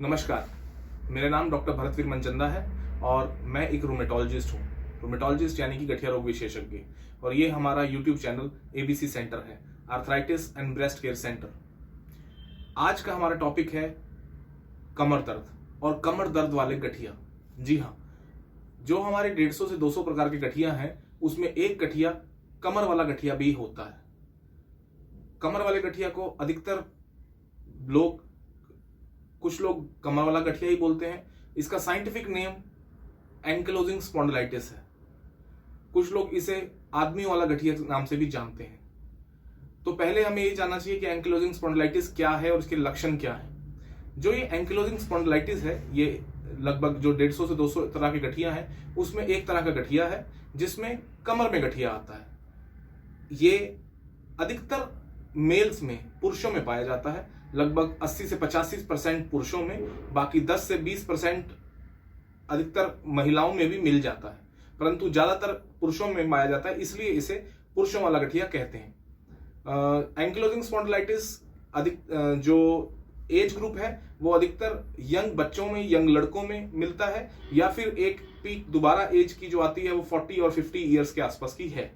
नमस्कार, मेरा नाम डॉक्टर भरतवीर मनचंदा है और मैं एक रूमेटोलॉजिस्ट हूँ। रूमेटोलॉजिस्ट यानी कि गठिया रोग विशेषज्ञ। और ये हमारा यूट्यूब चैनल एबीसी सेंटर है, arthritis and breast care centre. आज का हमारा टॉपिक है कमर दर्द और कमर दर्द वाले गठिया। जी हाँ, जो हमारे 150 से 200 प्रकार के गठिया हैं, उसमें एक गठिया कमर वाला गठिया भी होता है। कमर वाले गठिया को अधिकतर कुछ लोग कमर वाला गठिया ही बोलते हैं। इसका साइंटिफिक नेम एंकिलोजिंग स्पॉन्डिलाइटिस है। कुछ लोग इसे आदमी वाला गठिया नाम से भी जानते हैं। तो पहले हमें ये जानना चाहिए कि एंकिलोजिंग स्पॉन्डिलाइटिस क्या है और इसके लक्षण क्या है। जो ये एंकिलोजिंग स्पॉन्डिलाइटिस है, ये लगभग जो 150 से 200 तरह के गठिया हैं, उसमें एक तरह का गठिया है जिसमें कमर में गठिया आता है। ये अधिकतर मेल्स में, पुरुषों में पाया जाता है। लगभग 80 से 85% पुरुषों में, बाकी 10 से 20% अधिकतर महिलाओं में भी मिल जाता है, परंतु ज्यादातर पुरुषों में पाया जाता है, इसलिए इसे पुरुषों वाला गठिया कहते हैं। एंकिलोजिंग स्पॉन्डिलाइटिस जो एज ग्रुप है वो अधिकतर यंग बच्चों में, यंग लड़कों में मिलता है, या फिर एक पीक दोबारा एज की जो आती है वो 40 और 50 ईयर्स के आसपास की है।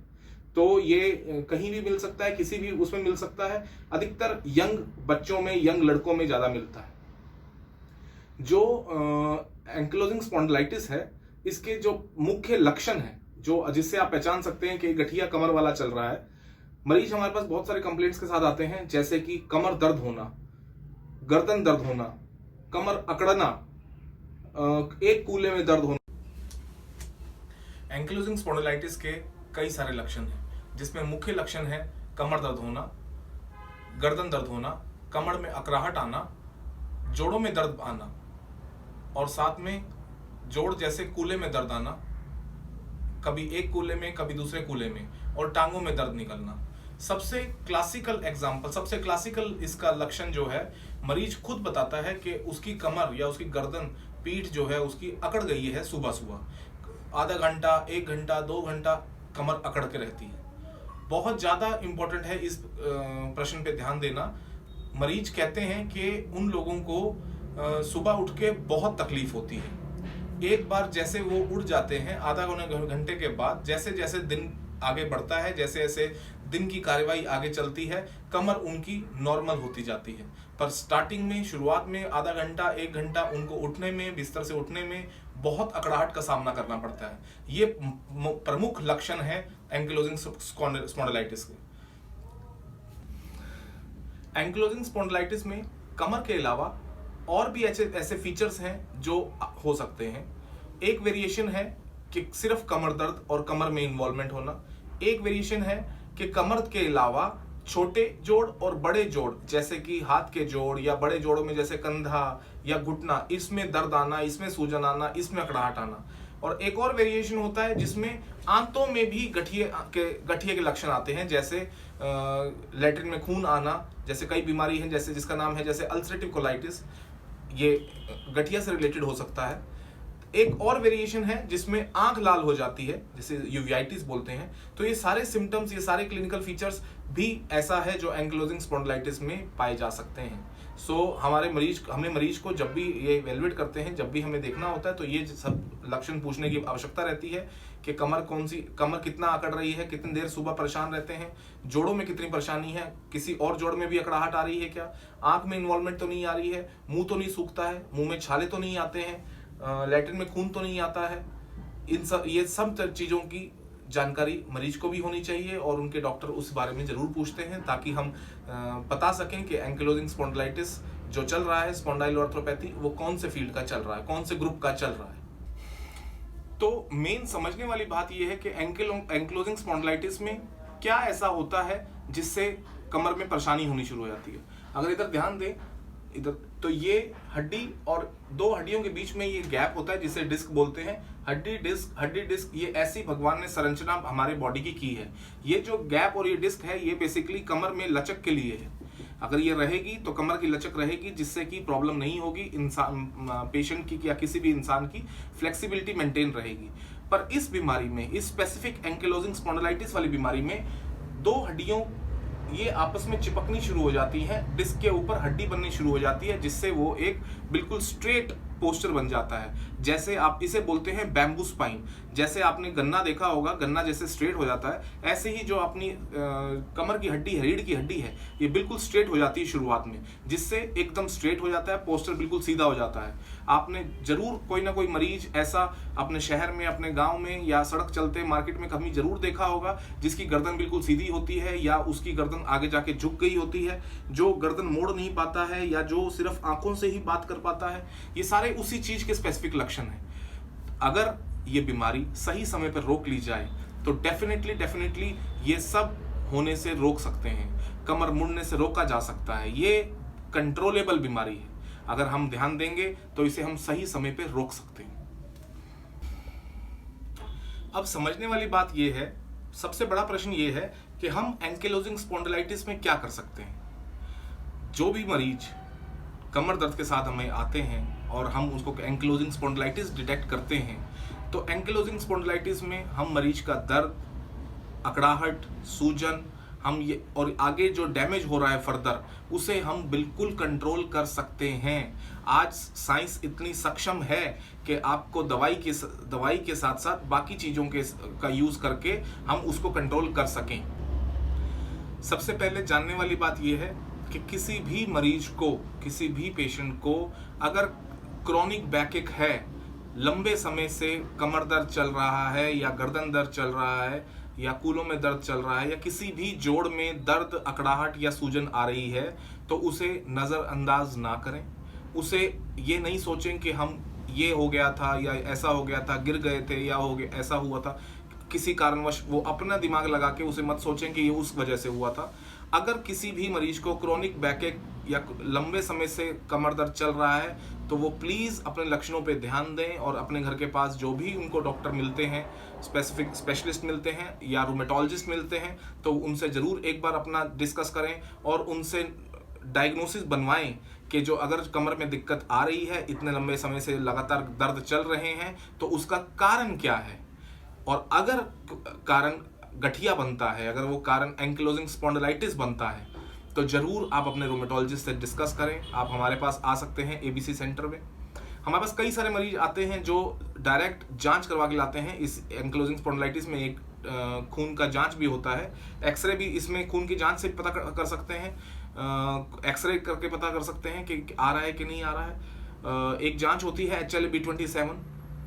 तो ये कहीं भी मिल सकता है, किसी भी उसमें मिल सकता है। अधिकतर यंग बच्चों में, यंग लड़कों में ज्यादा मिलता है। जो एंकिलोजिंग स्पॉन्डिलाइटिस है, इसके जो मुख्य लक्षण है, जो जिससे आप पहचान सकते हैं कि गठिया कमर वाला चल रहा है। मरीज हमारे पास बहुत सारे कंप्लेंट्स के साथ आते हैं, जैसे कि कमर दर्द होना, गर्दन दर्द होना, कमर अकड़ना, एक कूल्हे में दर्द होना। एंकिलोजिंग स्पॉन्डिलाइटिस के कई सारे लक्षण हैं, जिसमें मुख्य लक्षण है कमर दर्द होना, गर्दन दर्द होना, कमर में अकड़ाहट आना, जोड़ों में दर्द आना, और साथ में जोड़ जैसे कूल्हे में दर्द आना, कभी एक कूल्हे में कभी दूसरे कूल्हे में, और टांगों में दर्द निकलना। सबसे क्लासिकल इसका लक्षण जो है, मरीज खुद बताता है कि उसकी कमर या उसकी गर्दन, पीठ जो है उसकी अकड़ गई है। सुबह सुबह आधा घंटा, 1 घंटा, 2 घंटा कमर अकड़ के रहती है। बहुत ज्यादा इंपॉर्टेंट है इस प्रश्न पे ध्यान देना। मरीज कहते हैं कि उन लोगों को सुबह उठ के बहुत तकलीफ होती है। एक बार जैसे वो उठ जाते हैं, आधा घंटे के बाद जैसे जैसे दिन आगे बढ़ता है, जैसे जैसे दिन की कार्यवाही आगे चलती है, कमर उनकी नॉर्मल होती जाती है। पर स्टार्टिंग में, शुरुआत में आधा घंटा, 1 घंटा उनको उठने में, बिस्तर से उठने में बहुत अकड़ाहट का सामना करना पड़ता है। ये प्रमुख लक्षण है एंकिलोजिंग स्पॉन्डिलाइटिस के। एंकिलोजिंग स्पॉन्डिलाइटिस में कमर के अलावा और भी ऐसे फीचर्स हैं जो हो सकते हैं। एक वेरिएशन है कि सिर्फ कमर दर्द और कमर में इन्वॉल्वमेंट होना। एक वेरिएशन है कि कमर के अलावा छोटे जोड़ और बड़े जोड़, जैसे कि हाथ के जोड़ या बड़े जोड़ों में जैसे कंधा या घुटना, इसमें दर्द आना, इसमें सूजन आना, इसमें अकड़ाहट आना। और एक और वेरिएशन होता है जिसमें आंतों में भी गठिए के लक्षण आते हैं, जैसे लैट्रिन में खून आना, जैसे कई बीमारी है जैसे जिसका नाम है जैसे अल्सरेटिव कोलाइटिस, ये गठिया से रिलेटेड हो सकता है। एक और वेरिएशन है जिसमें आंख लाल हो जाती है, जिसे यूवियाइटिस बोलते हैं। तो ये सारे सिम्टम्स, ये सारे क्लिनिकल फीचर्स भी ऐसा है जो एंकिलोजिंग स्पॉन्डिलाइटिस में पाए जा सकते हैं। हमने मरीज को जब भी ये इवैल्यूएट करते हैं, जब भी हमें देखना होता है, तो ये सब लक्षण पूछने की आवश्यकता रहती है कि कमर कितना अकड़ रही है, कितनी देर सुबह परेशान रहते हैं, जोड़ों में कितनी परेशानी है, किसी और जोड़ में भी अकड़ाहट आ रही है क्या, आंख में इन्वॉल्वमेंट तो नहीं आ रही है, मुंह तो नहीं सूखता है, मुंह में छाले तो नहीं आते हैं, लैट्रिन में खून तो नहीं आता है। ये सब चीजों की जानकारी मरीज को भी होनी चाहिए और उनके डॉक्टर उस बारे में जरूर पूछते हैं, ताकि हम बता सकें कि एंकिलोजिंग स्पॉन्डिलाइटिस जो चल रहा है, स्पॉन्डाइलोआर्थ्रोपैथी, वो कौन से फील्ड का चल रहा है, कौन से ग्रुप का चल रहा है। तो मेन समझने वाली बात यह है कि एंकिलोजिंग स्पॉन्डिलाइटिस में क्या ऐसा होता है जिससे कमर में परेशानी होनी शुरू हो जाती है। अगर इधर ध्यान दें, इधर तो ये हड्डी और 2 हड्डियों के बीच में ये गैप होता है जिसे डिस्क बोलते हैं। हड्डी डिस्क, ये ऐसी भगवान ने संरचना हमारे बॉडी की है। ये जो गैप और ये डिस्क है, ये बेसिकली कमर में लचक के लिए है। अगर ये रहेगी तो कमर की लचक रहेगी, जिससे कि प्रॉब्लम नहीं होगी, इंसान पेशेंट की या किसी भी इंसान की फ्लेक्सिबिलिटी मेंटेन रहेगी। पर इस बीमारी में, इस स्पेसिफिक एंकिलोजिंग स्पॉन्डिलाइटिस वाली बीमारी में 2 हड्डियों ये आपस में चिपकनी शुरू हो जाती हैं, डिस्क के ऊपर हड्डी बननी शुरू हो जाती है, जिससे वो एक बिल्कुल स्ट्रेट पोस्चर बन जाता है। जैसे आप इसे बोलते हैं बैम्बू स्पाइन। जैसे आपने गन्ना देखा होगा, गन्ना जैसे स्ट्रेट हो जाता है, ऐसे ही जो अपनी कमर की हड्डी है, रीढ़ की हड्डी है, ये बिल्कुल स्ट्रेट हो जाती है शुरुआत में, जिससे एकदम स्ट्रेट हो जाता है, पोस्चर बिल्कुल सीधा हो जाता है। आपने जरूर कोई ना कोई मरीज ऐसा अपने शहर में, अपने गांव में या सड़क चलते मार्केट में कभी जरूर देखा होगा, जिसकी गर्दन बिल्कुल सीधी होती है या उसकी गर्दन आगे जाके झुक गई होती है, जो गर्दन मोड़ नहीं पाता है या जो सिर्फ आंखों से ही बात कर पाता है। ये सारे उसी चीज के स्पेसिफिक लक्षण हैं। अगर ये बीमारी सही समय पर रोक ली जाए तो डेफिनेटली ये सब होने से रोक सकते हैं, कमर मुड़ने से रोका जा सकता है। ये कंट्रोलेबल बीमारी है, अगर हम ध्यान देंगे तो इसे हम सही समय पर रोक सकते हैं। अब समझने वाली बात यह है, सबसे बड़ा प्रश्न यह है कि हम एंकिलोजिंग स्पॉन्डिलाइटिस में क्या कर सकते हैं। जो भी मरीज कमर दर्द के साथ हमें आते हैं और हम उसको एंकिलोजिंग स्पॉन्डिलाइटिस डिटेक्ट करते हैं, तो एंकिलोजिंग स्पॉन्डिलाइटिस में हम मरीज का दर्द, अकड़ाहट, सूजन, हम ये और आगे जो डैमेज हो रहा है फर्दर, उसे हम बिल्कुल कंट्रोल कर सकते हैं। आज साइंस इतनी सक्षम है कि आपको दवाई के साथ साथ बाकी चीज़ों का यूज़ करके हम उसको कंट्रोल कर सकें। सबसे पहले जानने वाली बात यह है कि किसी भी मरीज को, किसी भी पेशेंट को अगर क्रॉनिक बैकएक है, लंबे समय से कमर दर्द चल रहा है या गर्दन दर्द चल रहा है या कूलों में दर्द चल रहा है या किसी भी जोड़ में दर्द, अकड़ाहट या सूजन आ रही है, तो उसे नज़रअंदाज ना करें। उसे ये नहीं सोचें कि हम ये हो गया था या ऐसा हो गया था, गिर गए थे या हो गया ऐसा हुआ था, किसी कारणवश वो अपना दिमाग लगा के उसे मत सोचें कि ये उस वजह से हुआ था। अगर किसी भी मरीज को क्रॉनिक बैकएक या लंबे समय से कमर दर्द चल रहा है तो वो प्लीज़ अपने लक्षणों पे ध्यान दें और अपने घर के पास जो भी उनको डॉक्टर मिलते हैं, स्पेसिफिक स्पेशलिस्ट मिलते हैं या रूमेटोलॉजिस्ट मिलते हैं, तो उनसे ज़रूर एक बार अपना डिस्कस करें और उनसे डायग्नोसिस बनवाएं कि जो अगर कमर में दिक्कत आ रही है, इतने लंबे समय से लगातार दर्द चल रहे हैं, तो उसका कारण क्या है। और अगर कारण गठिया बनता है, अगर वो कारण एंकिलोजिंग स्पॉन्डिलाइटिस बनता है, तो जरूर आप अपने रूमेटोलॉजिस्ट से डिस्कस करें। आप हमारे पास आ सकते हैं एबीसी सेंटर में। हमारे पास कई सारे मरीज आते हैं जो डायरेक्ट जांच करवा के लाते हैं। इस एंकिलोजिंग स्पॉन्डिलाइटिस में एक खून का जांच भी होता है, एक्सरे भी, इसमें खून की जांच से पता कर सकते हैं, एक्सरे करके पता कर सकते हैं कि आ रहा है कि नहीं आ रहा है। एक जांच होती है HLA-B27,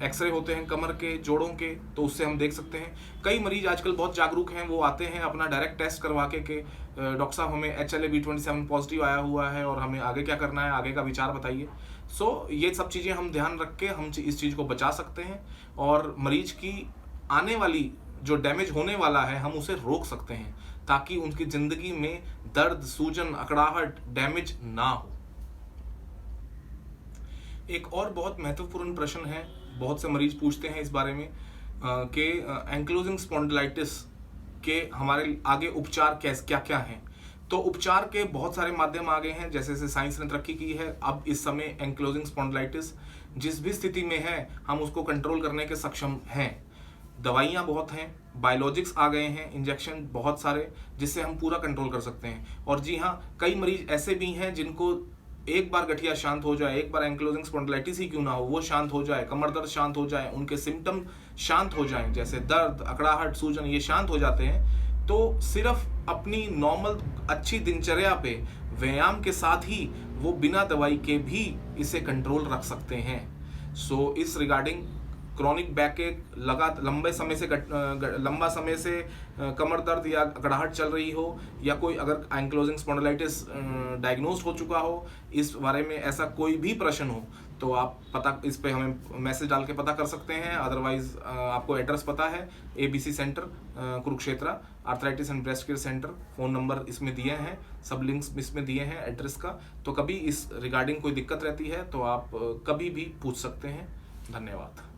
एक्सरे होते हैं कमर के, जोड़ों के, तो उससे हम देख सकते हैं। कई मरीज आजकल बहुत जागरूक हैं, वो आते हैं अपना डायरेक्ट टेस्ट करवा के डॉक्टर साहब हमें HLA-B27 पॉजिटिव आया हुआ है और हमें आगे क्या करना है, आगे का विचार बताइए। सो ये सब चीज़ें हम ध्यान रख के हम इस चीज़ को बचा सकते हैं और मरीज की आने वाली जो डैमेज होने वाला है हम उसे रोक सकते हैं, ताकि उनकी ज़िंदगी में दर्द, सूजन, अकड़ाहट, डैमेज ना हो। एक और बहुत महत्वपूर्ण प्रश्न है, बहुत से मरीज पूछते हैं इस बारे में कि एंकिलोजिंग स्पॉन्डिलाइटिस के हमारे आगे उपचार क्या क्या हैं। तो उपचार के बहुत सारे माध्यम आ गए हैं, जैसे जैसे साइंस ने तरक्की की है। अब इस समय एंकिलोजिंग स्पॉन्डिलाइटिस जिस भी स्थिति में है हम उसको कंट्रोल करने के सक्षम हैं। दवाइयाँ बहुत हैं, बायोलॉजिक्स आ गए हैं, इंजेक्शन बहुत सारे, जिससे हम पूरा कंट्रोल कर सकते हैं। और जी हाँ, कई मरीज ऐसे भी हैं जिनको एक बार गठिया शांत हो जाए, एक बार एंकिलोजिंग स्पॉन्डिलाइटिस ही क्यों ना हो, वो शांत हो जाए, कमर दर्द शांत हो जाए, उनके सिम्टम शांत हो जाएं, जैसे दर्द, अकड़ाहट, सूजन, ये शांत हो जाते हैं, तो सिर्फ अपनी नॉर्मल अच्छी दिनचर्या पे व्यायाम के साथ ही वो बिना दवाई के भी इसे कंट्रोल रख सकते हैं। सो इस रिगार्डिंग क्रॉनिक बैकएक, लंबा समय से कमर दर्द या अकड़ाहट चल रही हो, या कोई अगर एंकिलोजिंग स्पॉन्डिलाइटिस डायग्नोज हो चुका हो, इस बारे में ऐसा कोई भी प्रश्न हो, तो आप इस पे हमें मैसेज डाल के पता कर सकते हैं। अदरवाइज आपको एड्रेस पता है, ABC centre Kurukshetra, arthritis and breast care centre, phone number इसमें दिए हैं, सब लिंक्स इसमें दिए हैं एड्रेस का। तो कभी इस रिगार्डिंग कोई दिक्कत रहती है तो आप कभी भी पूछ सकते हैं। धन्यवाद।